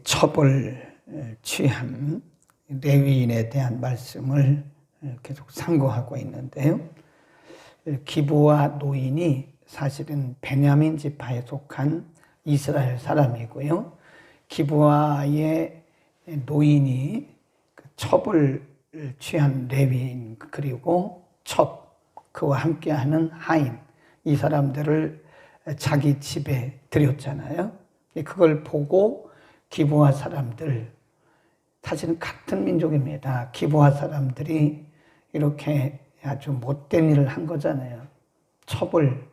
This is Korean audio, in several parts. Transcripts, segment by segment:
첩을 취한 레위인에 대한 말씀을 계속 상고하고 있는데요. 기브와 노인이 사실은 베냐민 지파에 속한 이스라엘 사람이고요. 기브와의 노인이 첩을 취한 레위인, 그리고 첩, 그와 함께하는 하인, 이 사람들을 자기 집에 들였잖아요. 그걸 보고 기브와 사람들, 사실은 같은 민족입니다. 기브와 사람들이 이렇게 아주 못된 일을 한 거잖아요. 첩을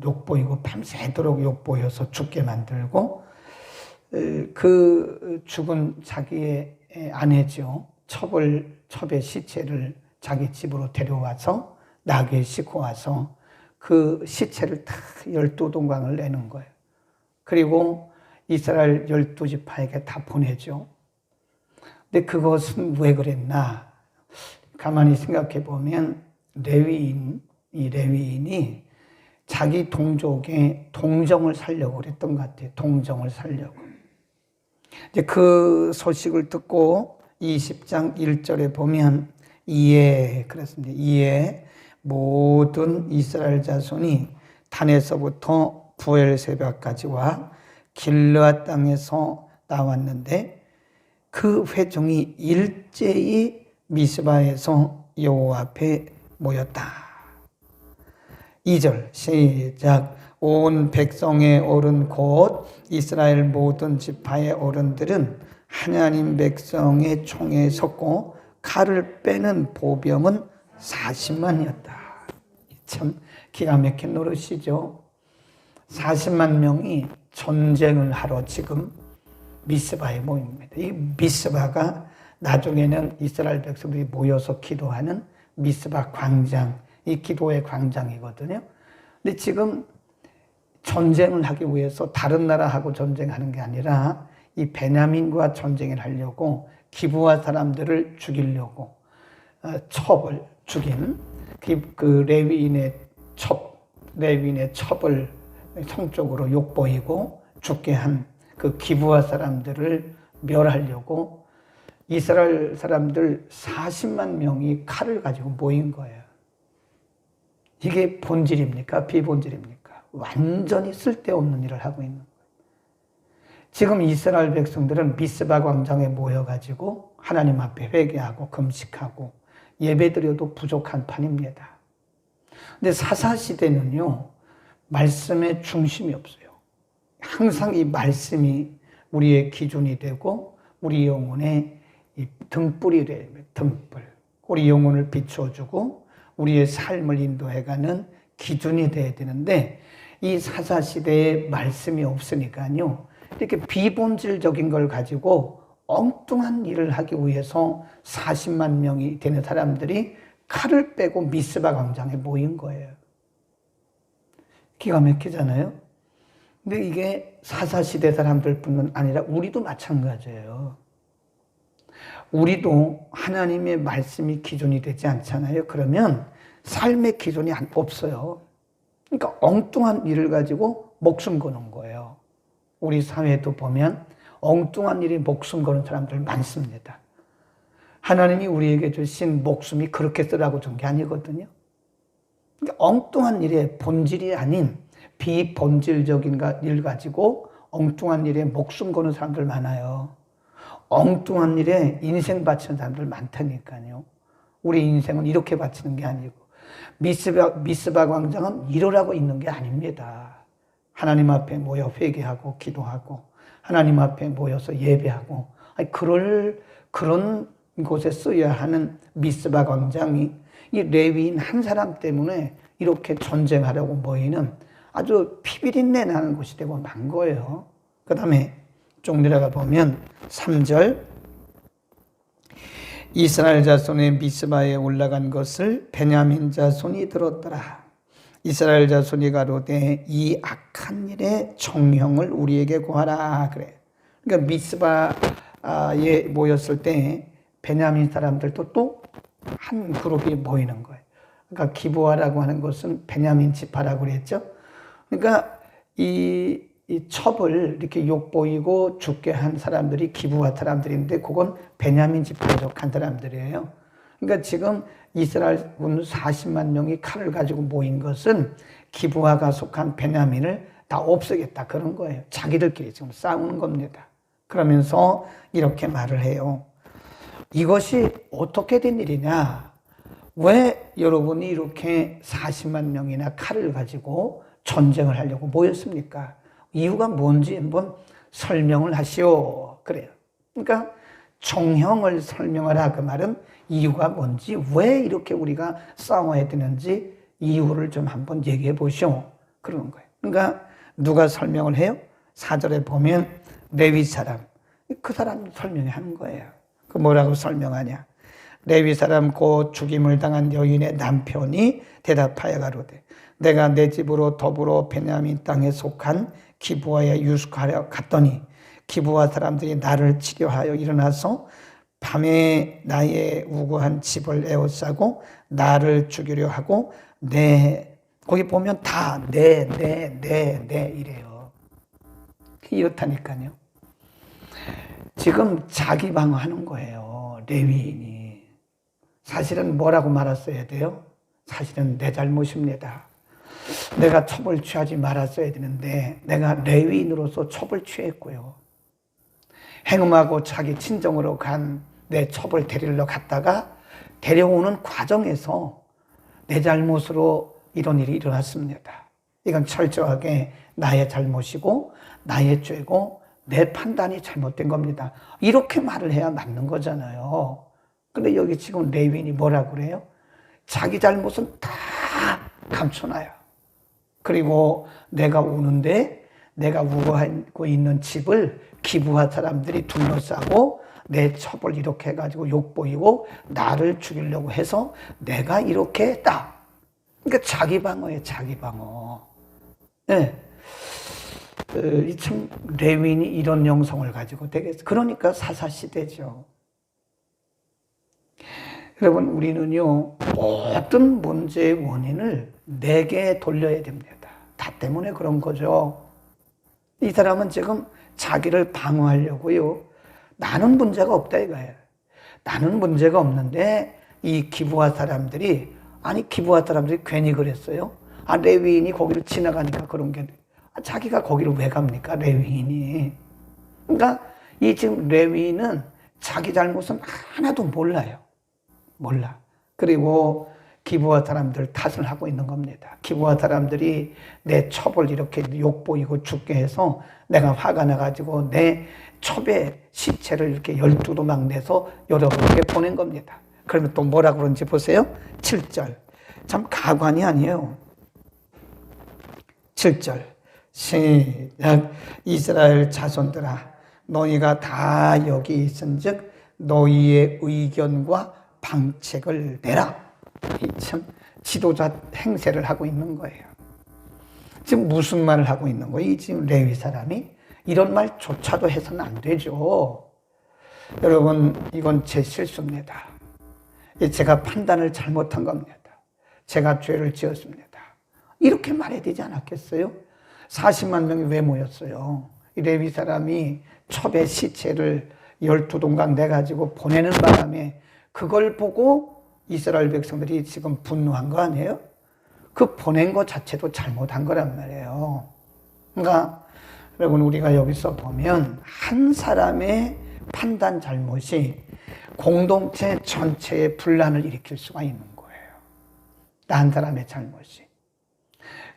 욕보이고 밤새도록 욕보여서 죽게 만들고, 그 죽은 자기의 아내죠. 첩의 시체를 자기 집으로 데려와서 나귀에 싣고 와서 그 시체를 다 12동강을 내는 거예요. 그리고 이스라엘 12지파에게 다 보내죠. 근데 그것은 왜 그랬나? 가만히 생각해 보면 이 레위인이 자기 동족의 동정을 살려고 그랬던 것 같아요. 동정을 살려고. 이제 그 소식을 듣고 20장 1절에 보면 그렇습니다. 이에 모든 이스라엘 자손이 단에서부터 부엘세바까지와 길르앗 땅에서 나왔는데 그 회중이 일제히 미스바에서 여호와 앞에 모였다. 2절 시작. 온 백성의 어른 곧 이스라엘 모든 지파의 어른들은 하나님 백성의 총에 섰고 칼을 빼는 보병은 40만이었다. 참 기가 막힌 노릇이죠. 40만 명이 전쟁을 하러 지금 미스바에 모입니다. 이 미스바가 나중에는 이스라엘 백성들이 모여서 기도하는 미스바 광장, 이 기도의 광장이거든요. 근데 지금 전쟁을 하기 위해서 다른 나라하고 전쟁하는 게 아니라 이 베냐민과 전쟁을 하려고 기브와 사람들을 죽이려고 첩을 죽인 그 레위인의 첩을 성적으로 욕보이고 죽게 한 그 기브와 사람들을 멸하려고 이스라엘 사람들 40만 명이 칼을 가지고 모인 거예요. 이게 본질입니까? 비본질입니까? 완전히 쓸데없는 일을 하고 있는 거예요. 지금 이스라엘 백성들은 미스바 광장에 모여가지고 하나님 앞에 회개하고 금식하고 예배드려도 부족한 판입니다. 근데 사사시대는요, 말씀의 중심이 없어요. 항상 이 말씀이 우리의 기준이 되고 우리 영혼의 이 등불이 돼요. 등불. 우리 영혼을 비춰주고 우리의 삶을 인도해가는 기준이 돼야 되는데 이 사사시대에 말씀이 없으니까요, 이렇게 비본질적인 걸 가지고 엉뚱한 일을 하기 위해서 40만 명이 되는 사람들이 칼을 빼고 미스바 광장에 모인 거예요. 기가 막히잖아요. 근데 이게 사사시대 사람들뿐만 아니라 우리도 마찬가지예요. 우리도 하나님의 말씀이 기준이 되지 않잖아요. 그러면 삶의 기준이 없어요. 그러니까 엉뚱한 일을 가지고 목숨 거는 거예요. 우리 사회도 보면 엉뚱한 일에 목숨 거는 사람들 많습니다. 하나님이 우리에게 주신 목숨이 그렇게 쓰라고 준 게 아니거든요. 그러니까 엉뚱한 일에 본질이 아닌 비본질적인 일 가지고 엉뚱한 일에 목숨 거는 사람들 많아요. 엉뚱한 일에 인생 바치는 사람들 많다니까요. 우리 인생은 이렇게 바치는 게 아니고 미스바 광장은 이러라고 있는 게 아닙니다. 하나님 앞에 모여 회개하고 기도하고 하나님 앞에 모여서 예배하고 그런 곳에 쓰여야 하는 미스바 광장이 이 레위인 한 사람 때문에 이렇게 전쟁하려고 모이는 아주 피비린내 나는 곳이 되고 만 거예요. 그 다음에 쭉 내려가 보면 3절 이스라엘 자손의 미스바에 올라간 것을 베냐민 자손이 들었더라. 이스라엘 자손이 가로되 이 악한 일의 정형을 우리에게 구하라 그래. 그러니까 미스바에 모였을 때 베냐민 사람들도 또 한 그룹이 모이는 거예요. 그러니까 기브아라고 하는 것은 베냐민 지파라고 그랬죠. 그러니까 이 이 첩을 이렇게 욕보이고 죽게 한 사람들이 기브아 사람들인데 그건 베냐민 지파에 속한 사람들이에요. 그러니까 지금 이스라엘 군 40만 명이 칼을 가지고 모인 것은 기브아가 속한 베냐민을 다 없애겠다 그런 거예요. 자기들끼리 지금 싸우는 겁니다. 그러면서 이렇게 말을 해요. 이것이 어떻게 된 일이냐? 왜 여러분이 이렇게 40만 명이나 칼을 가지고 전쟁을 하려고 모였습니까? 이유가 뭔지 한번 설명을 하시오. 그래요. 그러니까 정형을 설명하라 그 말은 이유가 뭔지, 왜 이렇게 우리가 싸워야 되는지 이유를 좀 한번 얘기해 보시오. 그러는 거예요. 그러니까 누가 설명을 해요? 4절에 보면 레위 사람, 그 사람이 설명하는 거예요. 그 뭐라고 설명하냐? 레위 사람 곧 죽임을 당한 여인의 남편이 대답하여 가로되 내가 내 집으로 더불어 베냐민 땅에 속한 기브아에 유숙하려 갔더니 기브아 사람들이 나를 치려하여 일어나서 밤에 나의 우고한 집을 에워싸고 나를 죽이려 하고 거기 보면 다 내 이래요. 이렇다니까요. 지금 자기 방어하는 거예요. 레위인이. 사실은 뭐라고 말았어야 돼요? 사실은 내 잘못입니다. 내가 첩을 취하지 말았어야 되는데 내가 레위인으로서 첩을 취했고요. 행음하고 자기 친정으로 간 내 첩을 데리러 갔다가 데려오는 과정에서 내 잘못으로 이런 일이 일어났습니다. 이건 철저하게 나의 잘못이고 나의 죄고 내 판단이 잘못된 겁니다. 이렇게 말을 해야 맞는 거잖아요. 근데 여기 지금 레위인이 뭐라고 그래요? 자기 잘못은 다 감춰놔요. 그리고 내가 오는데 내가 우거하고 있는 집을 기브아 사람들이 둘러싸고 내 첩을 이렇게 해가지고 욕보이고 나를 죽이려고 해서 내가 이렇게 했다. 그러니까 자기 방어예요, 자기 방어. 네. 참 레위인이 이런 영성을 가지고 되겠어요. 그러니까 사사시대죠. 여러분, 우리는요, 모든 문제의 원인을 내게 돌려야 됩니다. 다 때문에 그런 거죠. 이 사람은 지금 자기를 방어하려고요. 나는 문제가 없다 이거예요. 나는 문제가 없는데 이 기브아 사람들이 괜히 그랬어요. 레위인이 거기를 지나가니까 그런 게 자기가 거기를 왜 갑니까? 레위인이. 그러니까 이 지금 레위인은 자기 잘못은 하나도 몰라요. 몰라. 그리고 기브아 사람들 탓을 하고 있는 겁니다. 기브아 사람들이 내 첩을 이렇게 욕보이고 죽게 해서 내가 화가 나가지고 내 첩의 시체를 이렇게 12도막 내서 여러분에게 보낸 겁니다. 그러면 또 뭐라 그런지 보세요. 7절. 참 가관이 아니에요. 7절. 시작. 이스라엘 자손들아 너희가 다 여기 있은즉 너희의 의견과 방책을 내라. 참 지도자 행세를 하고 있는 거예요. 지금 무슨 말을 하고 있는 거예요? 지금 레위 사람이 이런 말조차도 해서는 안 되죠. 여러분, 이건 제 실수입니다. 제가 판단을 잘못한 겁니다. 제가 죄를 지었습니다. 이렇게 말해야 되지 않았겠어요? 40만 명이 왜 모였어요? 이 레위 사람이 첩의 시체를 12동강 내가지고 보내는 바람에 그걸 보고 이스라엘 백성들이 지금 분노한 거 아니에요? 그 보낸 것 자체도 잘못한 거란 말이에요. 그러니까 여러분, 우리가 여기서 보면 한 사람의 판단 잘못이 공동체 전체의 분란을 일으킬 수가 있는 거예요. 한 사람의 잘못이.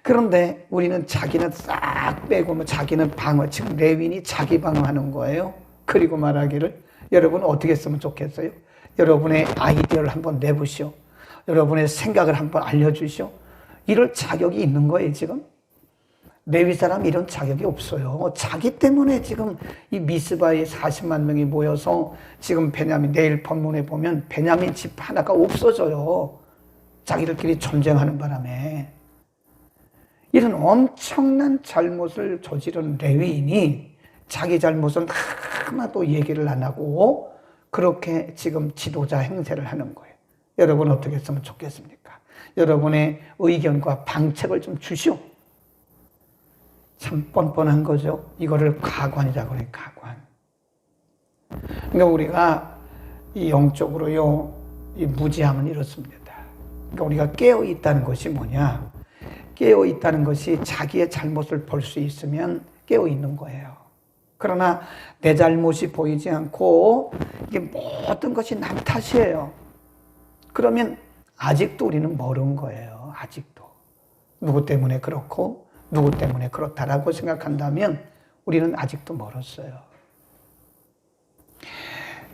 그런데 우리는 자기는 싹 빼고 자기는 방어, 지금 레위인이 자기 방어하는 거예요. 그리고 말하기를 여러분 어떻게 쓰면 좋겠어요? 여러분의 아이디어를 한번 내보시오. 여러분의 생각을 한번 알려주시오. 이럴 자격이 있는 거예요, 지금. 레위 사람 이런 자격이 없어요. 자기 때문에 지금 이 미스바에 40만 명이 모여서 지금 베냐민, 내일 본문에 보면 베냐민 집 하나가 없어져요. 자기들끼리 전쟁하는 바람에. 이런 엄청난 잘못을 저지른 레위인이 자기 잘못은 하나도 얘기를 안 하고 그렇게 지금 지도자 행세를 하는 거예요. 여러분 어떻게 했으면 좋겠습니까? 여러분의 의견과 방책을 좀 주시오. 참 뻔뻔한 거죠. 이거를 가관이라고 해요. 가관. 그러니까 우리가 이 영적으로요, 이 무지함은 이렇습니다. 그러니까 우리가 깨어 있다는 것이 뭐냐? 깨어 있다는 것이 자기의 잘못을 볼 수 있으면 깨어 있는 거예요. 그러나 내 잘못이 보이지 않고 이게 모든 것이 남 탓이에요. 그러면 아직도 우리는 멀은 거예요. 아직도. 누구 때문에 그렇고 누구 때문에 그렇다라고 생각한다면 우리는 아직도 멀었어요.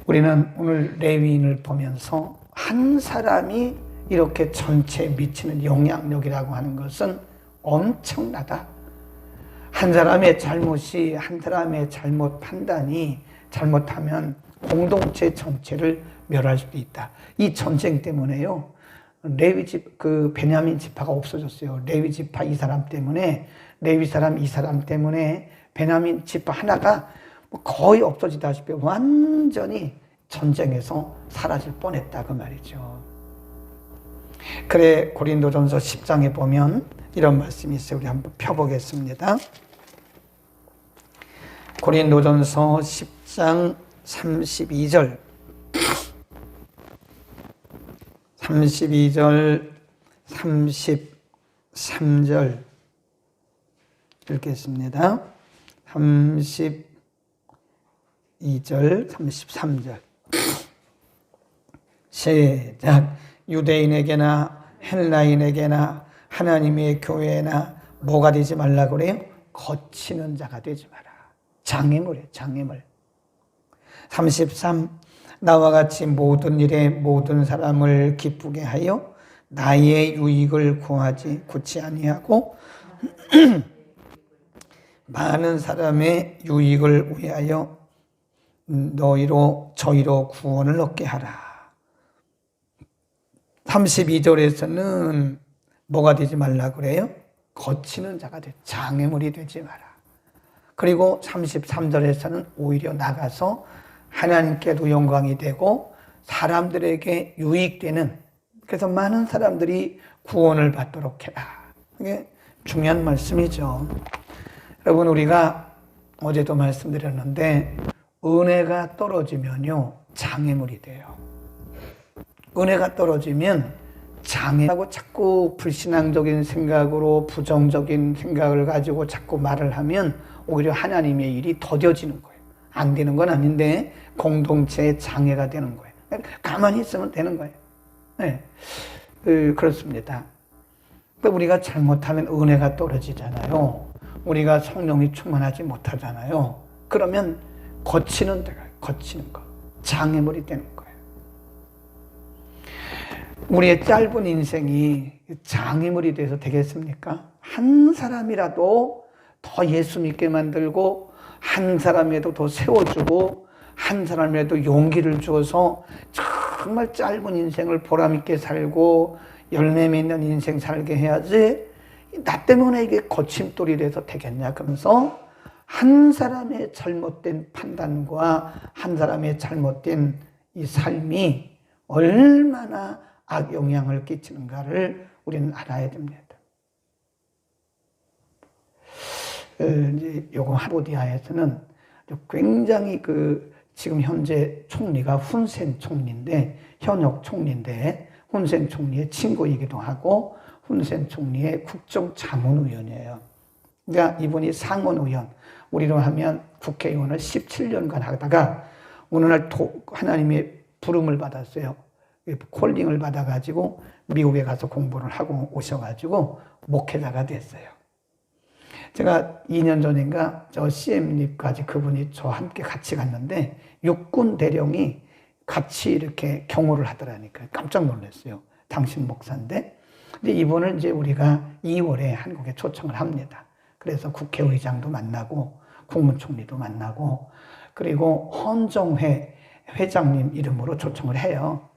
우리는 오늘 레위인을 보면서 한 사람이 이렇게 전체에 미치는 영향력이라고 하는 것은 엄청나다. 한 사람의 잘못이, 한 사람의 잘못 판단이 잘못하면 공동체 전체를 멸할 수도 있다. 이 전쟁 때문에요, 레위 베냐민 지파가 없어졌어요. 레위 지파 이 사람 때문에, 레위 사람 이 사람 때문에 베냐민 지파 하나가 거의 없어지다시피 완전히 전쟁에서 사라질 뻔했다 그 말이죠. 그래 고린도전서 10장에 보면 이런 말씀이 있어요. 우리 한번 펴보겠습니다. 고린도전서 10장 32절 33절 읽겠습니다. 32절, 33절 시작. 유대인에게나 헬라인에게나 하나님의 교회나 뭐가 되지 말라 그래요? 거치는 자가 되지 마라. 장애물이에요. 장애물. 33. 나와 같이 모든 일에 모든 사람을 기쁘게 하여 나의 유익을 구치 아니하고 많은 사람의 유익을 위하여 저희로 구원을 얻게 하라. 32절에서는 뭐가 되지 말라 그래요? 거치는 자가 돼. 장애물이 되지 마라. 그리고 33절에서는 오히려 나가서 하나님께도 영광이 되고 사람들에게 유익되는, 그래서 많은 사람들이 구원을 받도록 해라. 이게 중요한 말씀이죠. 여러분, 우리가 어제도 말씀드렸는데 은혜가 떨어지면요 장애물이 돼요. 은혜가 떨어지면 장애하고 자꾸 불신앙적인 생각으로 부정적인 생각을 가지고 자꾸 말을 하면 오히려 하나님의 일이 더뎌지는 거예요. 안 되는 건 아닌데 공동체의 장애가 되는 거예요. 가만히 있으면 되는 거예요. 네. 그렇습니다. 우리가 잘못하면 은혜가 떨어지잖아요. 우리가 성령이 충만하지 못하잖아요. 그러면 거치는 거, 장애물이 되는 거예요. 우리의 짧은 인생이 장애물이 돼서 되겠습니까? 한 사람이라도 더 예수 믿게 만들고, 한 사람이라도 더 세워주고, 한 사람이라도 용기를 주어서 정말 짧은 인생을 보람있게 살고 열매 맺는 인생 살게 해야지, 나 때문에 이게 거침돌이 돼서 되겠냐 그러면서 한 사람의 잘못된 판단과 한 사람의 잘못된 이 삶이 얼마나 악영향을 끼치는가를 우리는 알아야 됩니다. 이제 요거 캄보디아에서는 굉장히 지금 현재 총리가 훈센 총리인데, 현역 총리인데 훈센 총리의 친구이기도 하고 훈센 총리의 국정자문위원이에요. 그러니까 이분이 상원의원, 우리로 하면 국회의원을 17년간 하다가 어느 날 하나님의 부름을 받았어요. 콜링을 받아가지고 미국에 가서 공부를 하고 오셔가지고 목회자가 됐어요. 제가 2년 전인가 저 CM립까지 그분이 저와 함께 같이 갔는데 육군 대령이 같이 이렇게 경호를 하더라니까 깜짝 놀랐어요. 당신 목사인데. 근데 이분을 이제 우리가 2월에 한국에 초청을 합니다. 그래서 국회의장도 만나고 국무총리도 만나고, 그리고 헌정회 회장님 이름으로 초청을 해요.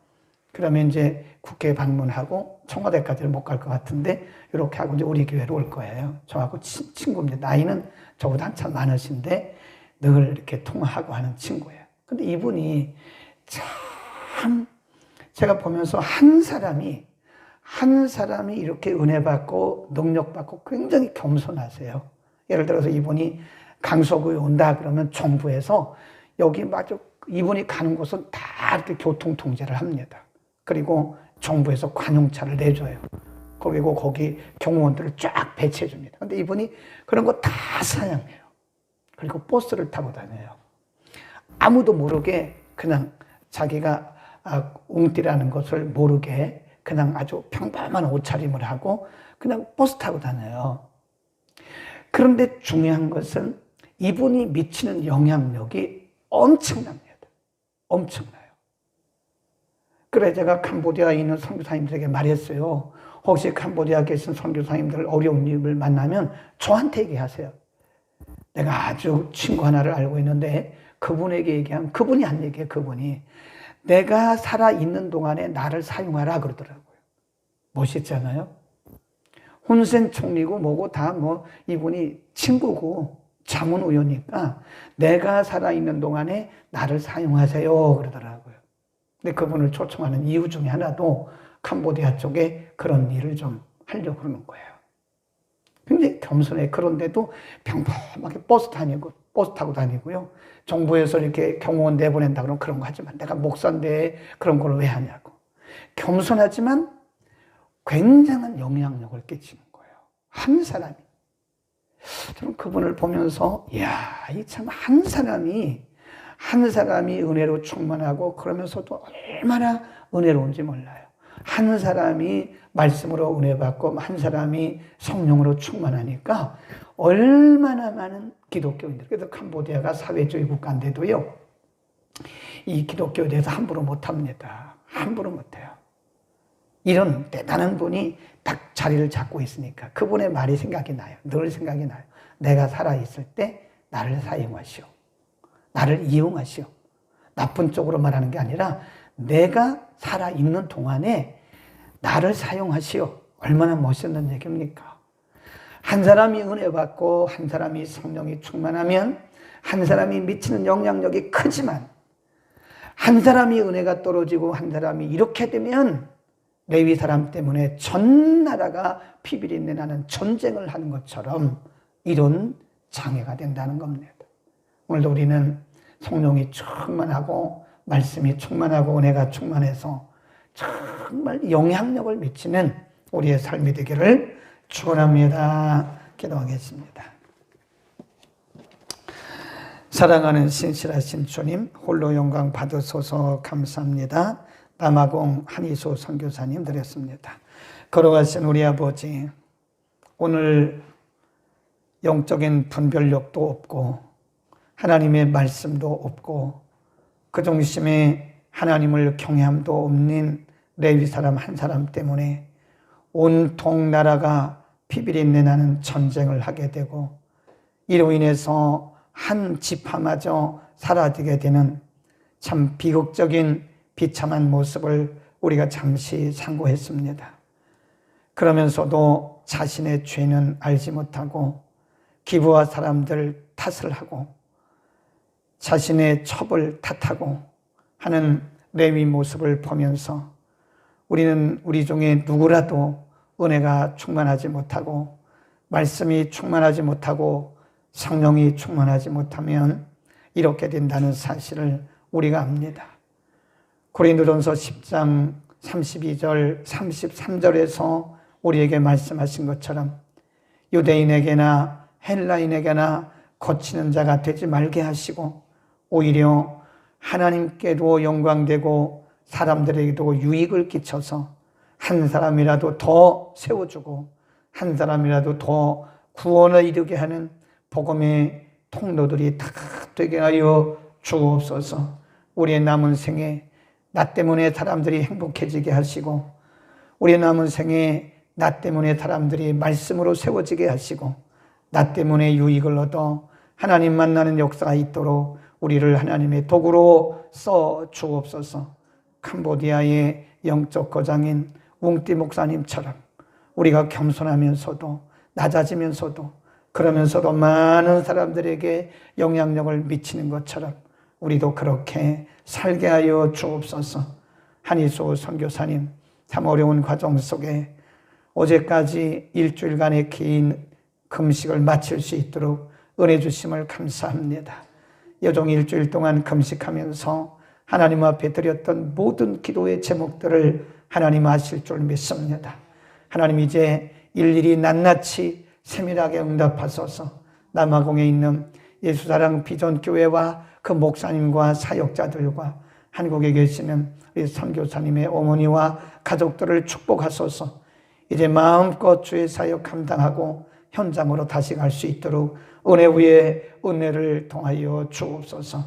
그러면 이제 국회 방문하고 청와대까지는 못 갈 것 같은데 이렇게 하고 이제 우리 교회로 올 거예요. 저하고 친구입니다. 나이는 저보다 한참 많으신데 늘 이렇게 통화하고 하는 친구예요. 근데 이분이 참 제가 보면서 한 사람이 이렇게 은혜 받고 능력 받고 굉장히 겸손하세요. 예를 들어서 이분이 강서구에 온다 그러면 정부에서 여기 마저 이분이 가는 곳은 다 이렇게 교통 통제를 합니다. 그리고 정부에서 관용차를 내줘요. 그리고 거기 경호원들을 쫙 배치해 줍니다. 근데 이분이 그런 거 다 사양해요. 그리고 버스를 타고 다녀요. 아무도 모르게 그냥 자기가 웅띠라는 것을 모르게 그냥 아주 평범한 옷차림을 하고 그냥 버스 타고 다녀요. 그런데 중요한 것은 이분이 미치는 영향력이 엄청납니다. 엄청나요. 그래 제가 캄보디아에 있는 선교사님들에게 말했어요. 혹시 캄보디아에 계신 선교사님들 어려운 일을 만나면 저한테 얘기하세요. 내가 아주 친구 하나를 알고 있는데 그분에게 얘기하면 그분이 한 얘기예요. 그분이 내가 살아있는 동안에 나를 사용하라 그러더라고요. 멋있잖아요. 훈센 총리고 뭐고 다 뭐 이분이 친구고 자문위원이니까 내가 살아있는 동안에 나를 사용하세요 그러더라고요. 근데 그분을 초청하는 이유 중에 하나도 캄보디아 쪽에 그런 일을 좀 하려고 그러는 거예요. 굉장히 겸손해. 그런데도 평범하게 버스 타고 다니고요. 정부에서 이렇게 경호원 내보낸다 그러면 그런 거 하지만 내가 목사인데 그런 걸 왜 하냐고. 겸손하지만 굉장한 영향력을 끼치는 거예요. 한 사람이. 저는 그분을 보면서 이야, 이 참 한 사람이 은혜로 충만하고 그러면서도 얼마나 은혜로운지 몰라요. 한 사람이 말씀으로 은혜 받고 한 사람이 성령으로 충만하니까 얼마나 많은 기독교인들. 그래서 캄보디아가 사회주의 국가인데도요. 이 기독교에 대해서 함부로 못합니다. 함부로 못해요. 이런 대단한 분이 딱 자리를 잡고 있으니까 그분의 말이 생각이 나요. 늘 생각이 나요. 내가 살아있을 때 나를 사용하시오. 나를 이용하시오. 나쁜 쪽으로 말하는 게 아니라 내가 살아있는 동안에 나를 사용하시오. 얼마나 멋있는 얘기입니까? 한 사람이 은혜 받고 한 사람이 성령이 충만하면 한 사람이 미치는 영향력이 크지만 한 사람이 은혜가 떨어지고 한 사람이 이렇게 되면 레위 사람 때문에 전 나라가 피비린내 나는 전쟁을 하는 것처럼 이런 장애가 된다는 겁니다. 오늘도 우리는 성령이 충만하고 말씀이 충만하고 은혜가 충만해서 정말 영향력을 미치는 우리의 삶이 되기를 축원합니다. 기도하겠습니다. 사랑하는 신실하신 주님, 홀로 영광 받으소서. 감사합니다. 남아공 한희수 선교사님 드렸습니다. 걸어가신 우리 아버지, 오늘 영적인 분별력도 없고 하나님의 말씀도 없고 그 중심에 하나님을 경외함도 없는 레위 사람 한 사람 때문에 온통 나라가 피비린내 나는 전쟁을 하게 되고 이로 인해서 한 지파마저 사라지게 되는 참 비극적인 비참한 모습을 우리가 잠시 상고했습니다. 그러면서도 자신의 죄는 알지 못하고 기부와 사람들 탓을 하고 자신의 첩을 탓하고 하는 레위 모습을 보면서 우리는 우리 중에 누구라도 은혜가 충만하지 못하고 말씀이 충만하지 못하고 성령이 충만하지 못하면 이렇게 된다는 사실을 우리가 압니다. 고린도전서 10장 32절 33절에서 우리에게 말씀하신 것처럼 유대인에게나 헬라인에게나 거치는 자가 되지 말게 하시고 오히려 하나님께도 영광되고 사람들에게도 유익을 끼쳐서 한 사람이라도 더 세워주고 한 사람이라도 더 구원을 이루게 하는 복음의 통로들이 다 되게 하여 주옵소서. 우리의 남은 생에 나 때문에 사람들이 행복해지게 하시고 우리의 남은 생에 나 때문에 사람들이 말씀으로 세워지게 하시고 나 때문에 유익을 얻어 하나님 만나는 역사가 있도록 우리를 하나님의 도구로 써 주옵소서. 캄보디아의 영적 거장인 웅띠 목사님처럼 우리가 겸손하면서도 낮아지면서도 그러면서도 많은 사람들에게 영향력을 미치는 것처럼 우리도 그렇게 살게 하여 주옵소서. 한희수 선교사님 참 어려운 과정 속에 어제까지 일주일간의 긴 금식을 마칠 수 있도록 은혜 주심을 감사합니다. 여종 일주일 동안 금식하면서 하나님 앞에 드렸던 모든 기도의 제목들을 하나님 아실 줄 믿습니다. 하나님 이제 일일이 낱낱이 세밀하게 응답하소서. 남아공에 있는 예수사랑 비전교회와 그 목사님과 사역자들과 한국에 계시는 우리 선교사님의 어머니와 가족들을 축복하소서. 이제 마음껏 주의 사역 감당하고 현장으로 다시 갈 수 있도록 은혜 위에 은혜를 통하여 주옵소서.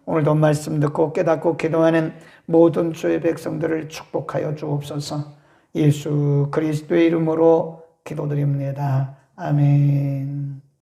오늘도 말씀 듣고 깨닫고 기도하는 모든 주의 백성들을 축복하여 주옵소서. 예수 그리스도의 이름으로 기도드립니다. 아멘.